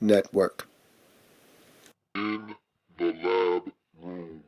Network. In the lab room.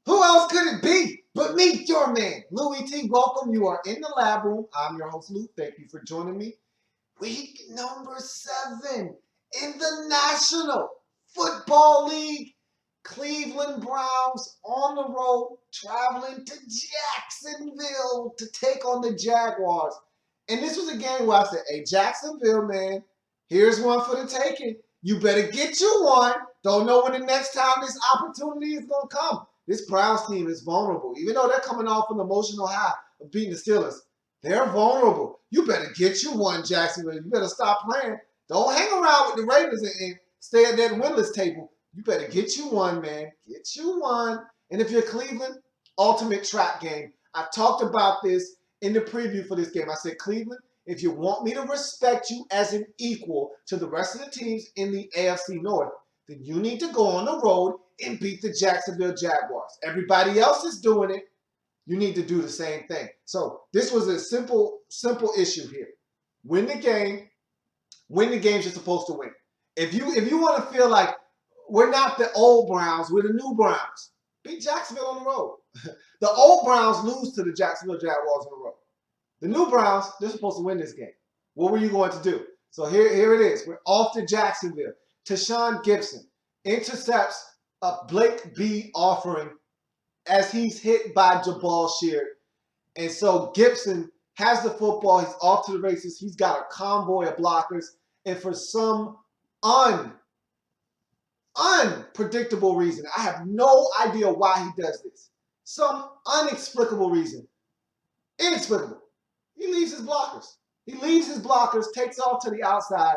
Who else could it be but me, your man, Louie T. Welcome. You are in the lab room. I'm your host, Lou. Thank you for joining me. Week number 7 in the National Football League. Cleveland Browns on the road, traveling to Jacksonville to take on the Jaguars. And this was a game where I said, hey, Jacksonville, man, here's one for the taking. You better get you one. Don't know when the next time this opportunity is going to come. This Browns team is vulnerable. Even though they're coming off an emotional high of beating the Steelers, they're vulnerable. You better get you one, Jacksonville. You better stop playing. Don't hang around with the Ravens and stay at that winless table. You better get you one, man. Get you one. And if you're Cleveland, ultimate trap game. I talked about this in the preview for this game. I said, Cleveland, if you want me to respect you as an equal to the rest of the teams in the AFC North, then you need to go on the road and beat the Jacksonville Jaguars. Everybody else is doing it. You need to do the same thing. So this was a simple issue here. Win the game. Win the games you're supposed to win. If you want to feel like we're not the old Browns, we're the new Browns, beat Jacksonville on the road. The old Browns lose to the Jacksonville Jaguars on the road. The new Browns, they're supposed to win this game. What were you going to do? So here it is. We're off to Jacksonville. Tashawn Gibson intercepts a Blake B offering as he's hit by Jabal Sheard. And so Gibson has the football. He's off to the races. He's got a convoy of blockers. And for some unpredictable reason, I have no idea why he does this. Some inexplicable reason. Inexplicable. He leaves his blockers. He leaves his blockers, takes off to the outside,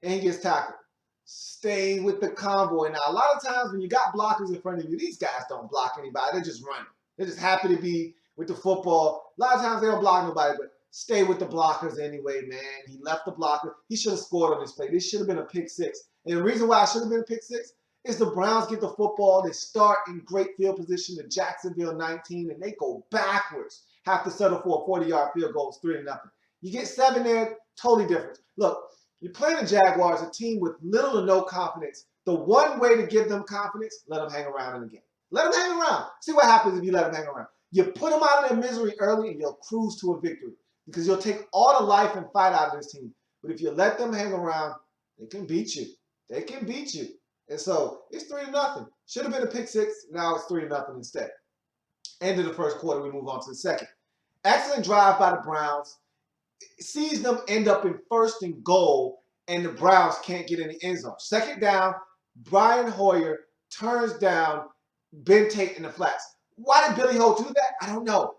and he gets tackled. Stay with the convoy. Now, a lot of times when you got blockers in front of you, these guys don't block anybody. They're just running. They're just happy to be with the football. A lot of times they don't block nobody, but stay with the blockers anyway, man. He left the blocker. He should have scored on this play. This should have been a pick six. And the reason why it should have been a pick six is the Browns get the football. They start in great field position to Jacksonville 19, and they go backwards. Have to settle for a 40-yard field goal. It's 3-0. You get 7 there, totally different. Look, you're playing the Jaguars, a team with little or no confidence. The one way to give them confidence, let them hang around in the game. Let them hang around. See what happens if you let them hang around. You put them out of their misery early and you'll cruise to a victory because you'll take all the life and fight out of this team. But if you let them hang around, they can beat you. They can beat you. And so it's 3-0. Should have been a pick six. Now it's 3-0 instead. End of the first quarter, we move on to the second. Excellent drive by the Browns. Sees them end up in 1st and goal, and the Browns can't get in the end zone. 2nd down, Brian Hoyer turns down Ben Tate in the flats. Why did Billy Ho do that? I don't know.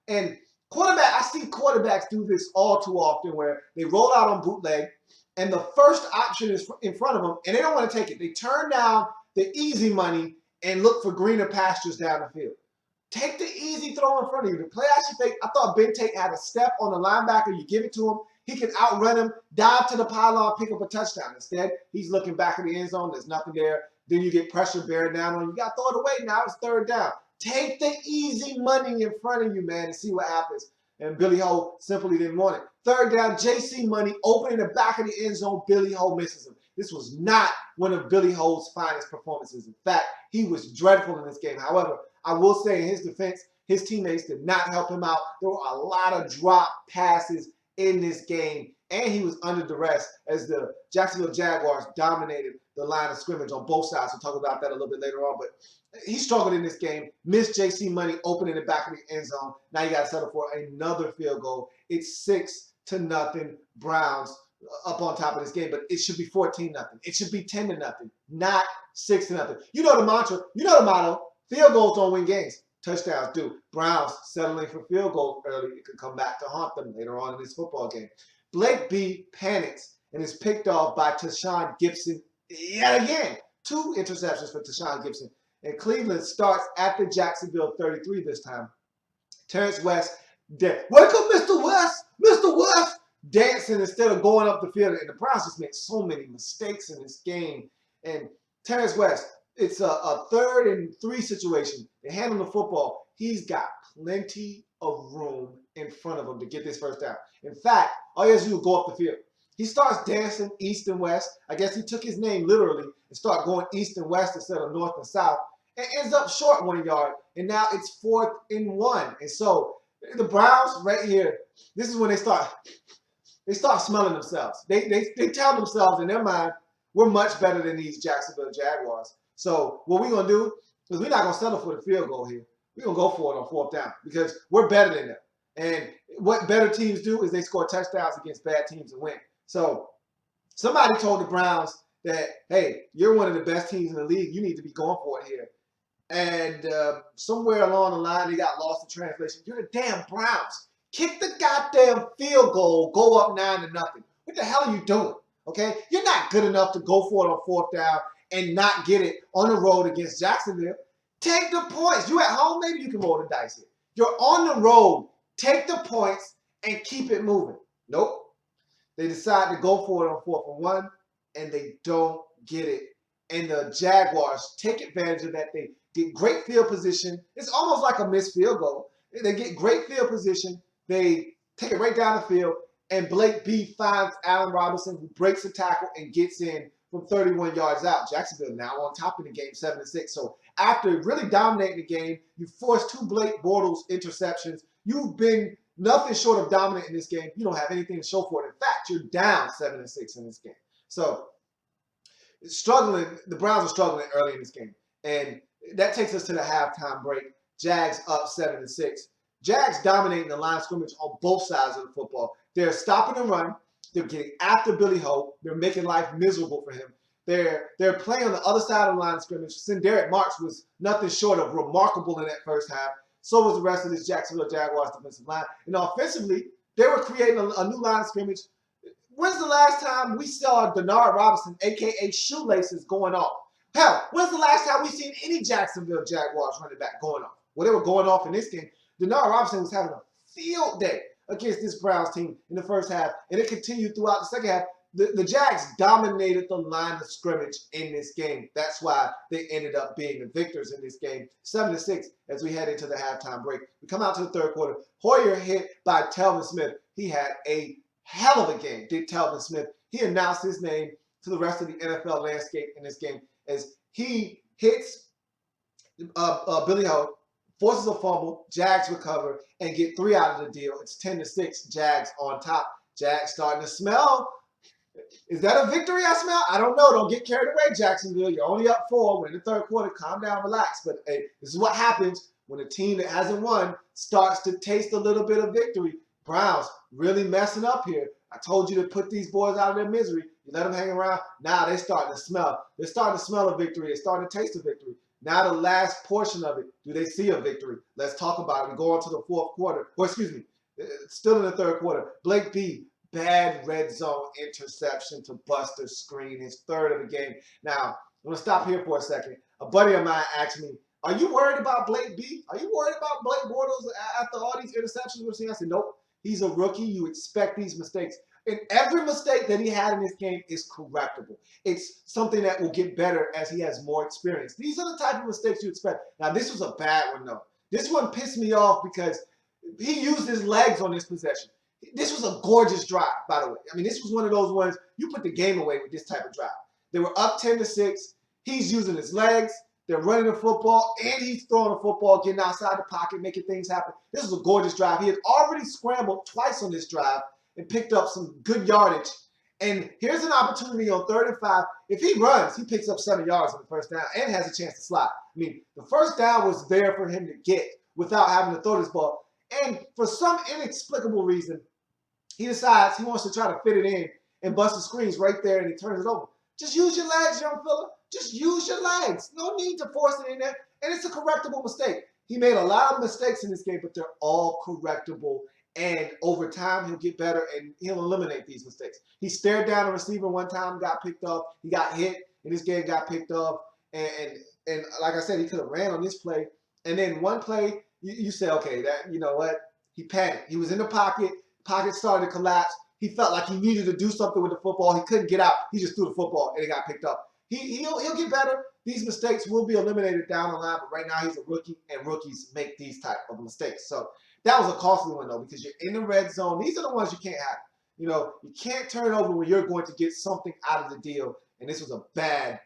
And I see quarterbacks do this all too often where they roll out on bootleg, and the first option is in front of them, and they don't want to take it. They turn down the easy money and look for greener pastures down the field. Take the easy throw in front of you. The play action fake, I thought Ben Tate had a step on the linebacker. You give it to him. He can outrun him, dive to the pylon, pick up a touchdown. Instead, he's looking back in the end zone. There's nothing there. Then you get pressure bearing down on you. You got to throw it away. Now it's 3rd down. Take the easy money in front of you, man, and see what happens. And Billy Ho simply didn't want it. 3rd down, JC Money opening the back of the end zone. Billy Ho misses him. This was not one of Billy Ho's finest performances. In fact, he was dreadful in this game. However, I will say in his defense, his teammates did not help him out. There were a lot of drop passes in this game, and he was under duress as the Jacksonville Jaguars dominated the line of scrimmage on both sides. We'll talk about that a little bit later on, but he struggled in this game. Missed JC Money opening the back of the end zone. Now you got to settle for another field goal. It's 6-0 Browns up on top of this game, but it should be 14-0. It should be 10-0, not 6-0. You know the mantra. You know the motto. Field goals don't win games. Touchdowns do. Browns settling for field goals early. It could come back to haunt them later on in this football game. Blake B panics and is picked off by Tashawn Gibson yet again. 2 interceptions for Tashawn Gibson. And Cleveland starts at the Jacksonville 33 this time. Terrence West, wake up, Mr. West! Mr. West! Dancing instead of going up the field. And the Browns just made so many mistakes in this game. And Terrence West, it's a 3rd and 3 situation. They hand him the football. He's got plenty of room in front of him to get this first down. In fact, all he has to do is go up the field. He starts dancing east and west. I guess he took his name literally and started going east and west instead of north and south. And ends up short 1 yard. And now it's 4th and 1. And so the Browns right here, this is when they start smelling themselves. They tell themselves in their mind, we're much better than these Jacksonville Jaguars. So what we're going to do is we're not going to settle for the field goal here. We're going to go for it on 4th down because we're better than them. And what better teams do is they score touchdowns against bad teams and win. So somebody told the Browns that, hey, you're one of the best teams in the league. You need to be going for it here. And somewhere along the line, they got lost in translation. You're the damn Browns. Kick the goddamn field goal, go up 9-0. What the hell are you doing? Okay? You're not good enough to go for it on 4th down and not get it on the road against Jacksonville. Take the points. You at home, maybe you can roll the dice here. You're on the road. Take the points and keep it moving. Nope. They decide to go for it on 4th and 1, and they don't get it. And the Jaguars take advantage of that. They get great field position. It's almost like a missed field goal. They get great field position. They take it right down the field, and Blake B finds Allen Robinson, who breaks the tackle and gets in from 31 yards out. Jacksonville now on top of the game, 7-6. So after really dominating the game, you forced 2 Blake Bortles interceptions. You've been nothing short of dominant in this game. You don't have anything to show for it. In fact, you're down 7-6 in this game. So struggling, the Browns are struggling early in this game. And that takes us to the halftime break. Jags up 7-6. Jags dominating the line of scrimmage on both sides of the football. They're stopping the run. They're getting after Billy Hope. They're making life miserable for him. They're playing on the other side of the line of scrimmage. Derek Marks was nothing short of remarkable in that first half. So was the rest of this Jacksonville Jaguars defensive line. And offensively, they were creating a new line of scrimmage. When's the last time we saw Denard Robinson, a.k.a. Shoelaces, going off? Hell, when's the last time we seen any Jacksonville Jaguars running back going off? Well, they were going off in this game. Denard Robinson was having a field day against this Browns team in the first half, and it continued throughout the second half. The Jags dominated the line of scrimmage in this game. That's why they ended up being the victors in this game. 7-6 as we head into the halftime break. We come out to the third quarter. Hoyer hit by Telvin Smith. He had a hell of a game, did Telvin Smith. He announced his name to the rest of the NFL landscape in this game as he hits Billy Hope, forces a fumble, Jags recover, and get 3 out of the deal. It's 10-6, Jags on top. Jags starting to smell. Is that a victory I smell? I don't know. Don't get carried away, Jacksonville. You're only up 4. We're in the third quarter. Calm down, relax. But hey, this is what happens when a team that hasn't won starts to taste a little bit of victory. Browns really messing up here. I told you to put these boys out of their misery. You let them hang around. Now they're starting to smell. They're starting to smell a victory. They're starting to taste a victory. Now the last portion of it, do they see a victory? Let's talk about it. We go on to the fourth quarter. Or excuse me, still in the third quarter. Blake B, bad red zone interception to bust the screen. His 3rd of the game. Now, I'm going to stop here for a second. A buddy of mine asked me, are you worried about Blake B? Are you worried about Blake Bortles after all these interceptions we're seeing? I said, nope. He's a rookie. You expect these mistakes. And every mistake that he had in this game is correctable. It's something that will get better as he has more experience. These are the type of mistakes you expect. Now, this was a bad one, though. This one pissed me off because he used his legs on this possession. This was a gorgeous drive, by the way. I mean, this was one of those ones, you put the game away with this type of drive. They were up 10-6. He's using his legs. They're running the football, and he's throwing the football, getting outside the pocket, making things happen. This was a gorgeous drive. He had already scrambled twice on this drive and picked up some good yardage. And here's an opportunity on 3rd and 5. If he runs, he picks up 7 yards on the first down and has a chance to slide. I mean, the first down was there for him to get without having to throw this ball. And for some inexplicable reason, he decides he wants to try to fit it in and bust the screens right there, and he turns it over. Just use your legs, young fella. Just use your legs. No need to force it in there. And it's a correctable mistake. He made a lot of mistakes in this game, but they're all correctable. And over time, he'll get better, and he'll eliminate these mistakes. He stared down a receiver one time, got picked off. He got hit in this game, got picked off. And like I said, he could have ran on this play. And then one play, you say, okay, that, you know what? He panicked. He was in the pocket. Pocket started to collapse. He felt like he needed to do something with the football. He couldn't get out. He just threw the football, and it got picked up. He'll get better. These mistakes will be eliminated down the line, but right now he's a rookie, and rookies make these type of mistakes. So that was a costly one, though, because you're in the red zone. These are the ones you can't have. You can't turn over when you're going to get something out of the deal, and this was a bad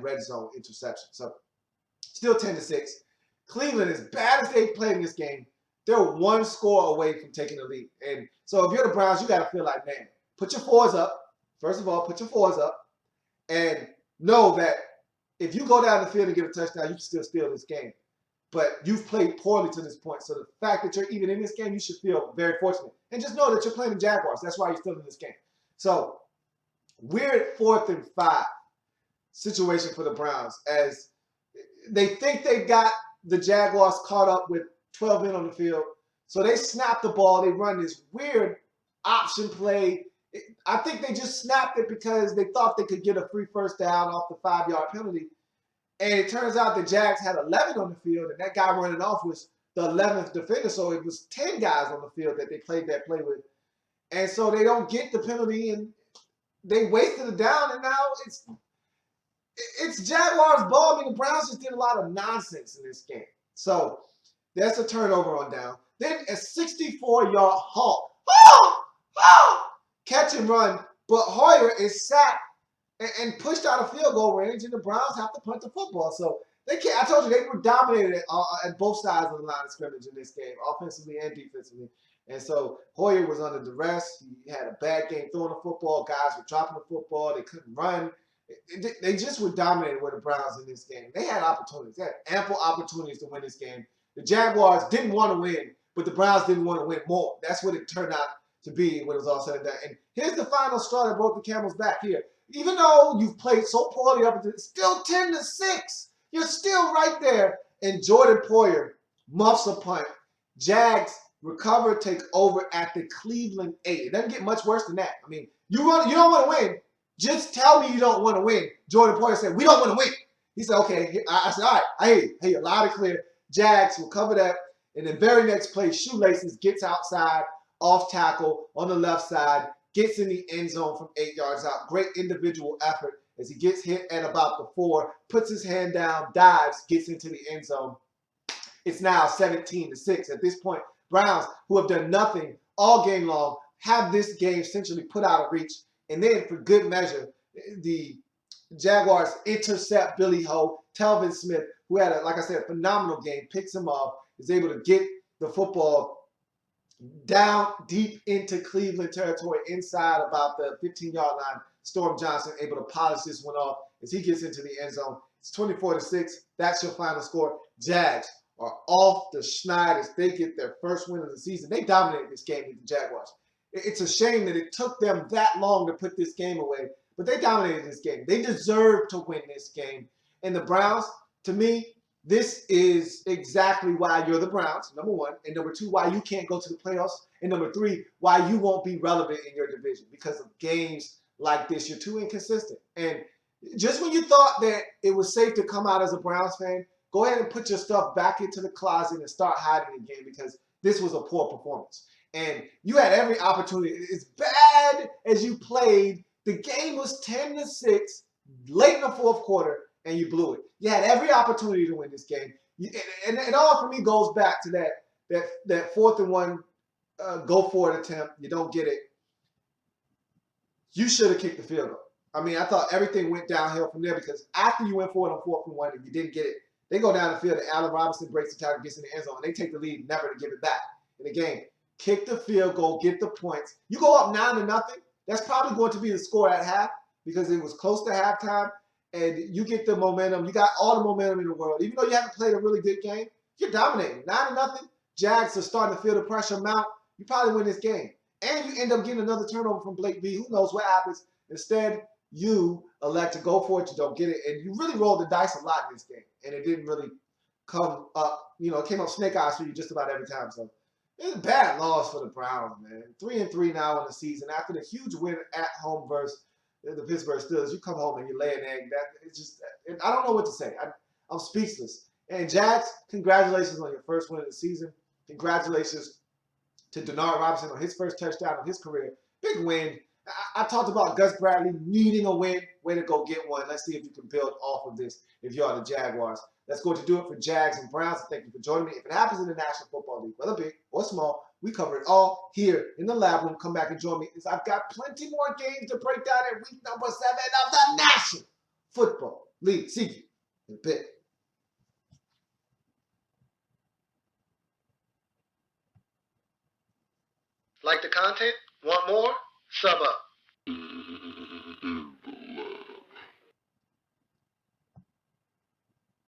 red zone interception. So still 10-6. Cleveland, as bad as they played in this game, they're one score away from taking the lead. And so if you're the Browns, you got to feel like, man, put your fours up. First of all, put your fours up and know that if you go down the field and get a touchdown, you can still steal this game. But you've played poorly to this point. So the fact that you're even in this game, you should feel very fortunate. And just know that you're playing the Jaguars. That's why you're still in this game. So we're at 4th and 5 situation for the Browns as they think they got the Jaguars caught up with 12 men on the field. So they snap the ball. They run this weird option play. I think they just snapped it because they thought they could get a free first down off the 5-yard penalty. And it turns out the Jags had 11 on the field, and that guy running off was the 11th defender. So it was 10 guys on the field that they played that play with. And so they don't get the penalty, and they wasted it down, and now it's Jaguars ball. I mean, the Browns just did a lot of nonsense in this game. So that's a turnover on down. Then a 64-yard halt. Catch and run, but Hoyer is sacked and pushed out of field goal range, and the Browns have to punt the football. So they can't. I told you they were dominated at both sides of the line of scrimmage in this game, offensively and defensively. And so Hoyer was under duress. He had a bad game throwing the football. Guys were dropping the football. They couldn't run. They just were dominated with the Browns in this game. They had opportunities. They had ample opportunities to win this game. The Jaguars didn't want to win, but the Browns didn't want to win more. That's what it turned out to be when it was all said and done. And here's the final straw that broke the camel's back here. Even though you've played so poorly up until it's still 10-6. You're still right there. And Jordan Poyer muffs a punt. Jags recover, take over at the Cleveland 8. It doesn't get much worse than that. I mean, you don't want to win. Just tell me you don't want to win. Jordan Poyer said, we don't want to win. He said, okay. I said, all right, I hear you loud and clear. Jags will cover that. And the very next play, Shoelaces gets outside, off tackle on the left side, gets in the end zone from 8 yards out. Great individual effort as he gets hit at about the 4, puts his hand down, dives, gets into the end zone. It's now 17-6. At this point, Browns, who have done nothing all game long, have this game essentially put out of reach. And then, for good measure, the Jaguars intercept Billy Ho. Telvin Smith, who had, like I said, a phenomenal game, picks him off, is able to get the football down deep into Cleveland territory inside about the 15-yard line. Storm Johnson able to polish this one off as he gets into the end zone. It's 24-6. That's your final score. Jags are off the schneid as they get their first win of the season. They dominated this game with the Jaguars. It's a shame that it took them that long to put this game away, but they dominated this game. They deserve to win this game. And the Browns, to me, this is exactly why you're the Browns, number one. And number two, why you can't go to the playoffs. And number three, why you won't be relevant in your division. Because of games like this, you're too inconsistent. And just when you thought that it was safe to come out as a Browns fan, go ahead and put your stuff back into the closet and start hiding again, because this was a poor performance. And you had every opportunity. As bad as you played, the game was 10-6 late in the fourth quarter, and you blew it. You had every opportunity to win this game. And it all for me goes back to that 4th and 1 go for it attempt. You don't get it. You should have kicked the field goal. I mean, I thought everything went downhill from there, because after you went for it on 4th and 1 and you didn't get it, they go down the field and Allen Robinson breaks the tackle, gets in the end zone, and they take the lead, never to give it back in the game. Kick the field goal, get the points. You go up 9-0. That's probably going to be the score at half, because it was close to halftime, and you get the momentum. You got all the momentum in the world. Even though you haven't played a really good game, you're dominating. 9-0. Jags are starting to feel the pressure mount. You probably win this game. And you end up getting another turnover from Blake B. Who knows what happens? Instead, you elect to go for it. You don't get it. And you really rolled the dice a lot in this game. And it didn't really come up. It came up snake eyes for you just about every time. So it's a bad loss for the Browns, man. 3-3 now in the season. After the huge win at home versus the Pittsburgh Steelers, you come home and you lay an egg. It's just, I don't know what to say. I'm speechless. And Jags, congratulations on your first win of the season. Congratulations to Denard Robinson on his first touchdown of his career. Big win. I talked about Gus Bradley needing a win. Way to go get one. Let's see if you can build off of this if you are the Jaguars. That's going to do it for Jags and Browns. Thank you for joining me. If it happens in the National Football League, whether big or small, we cover it all here in the lab room. Come back and join me because I've got plenty more games to break down in week number 7 of the National Football League. See you in a bit. Like the content? Want more? Sub up.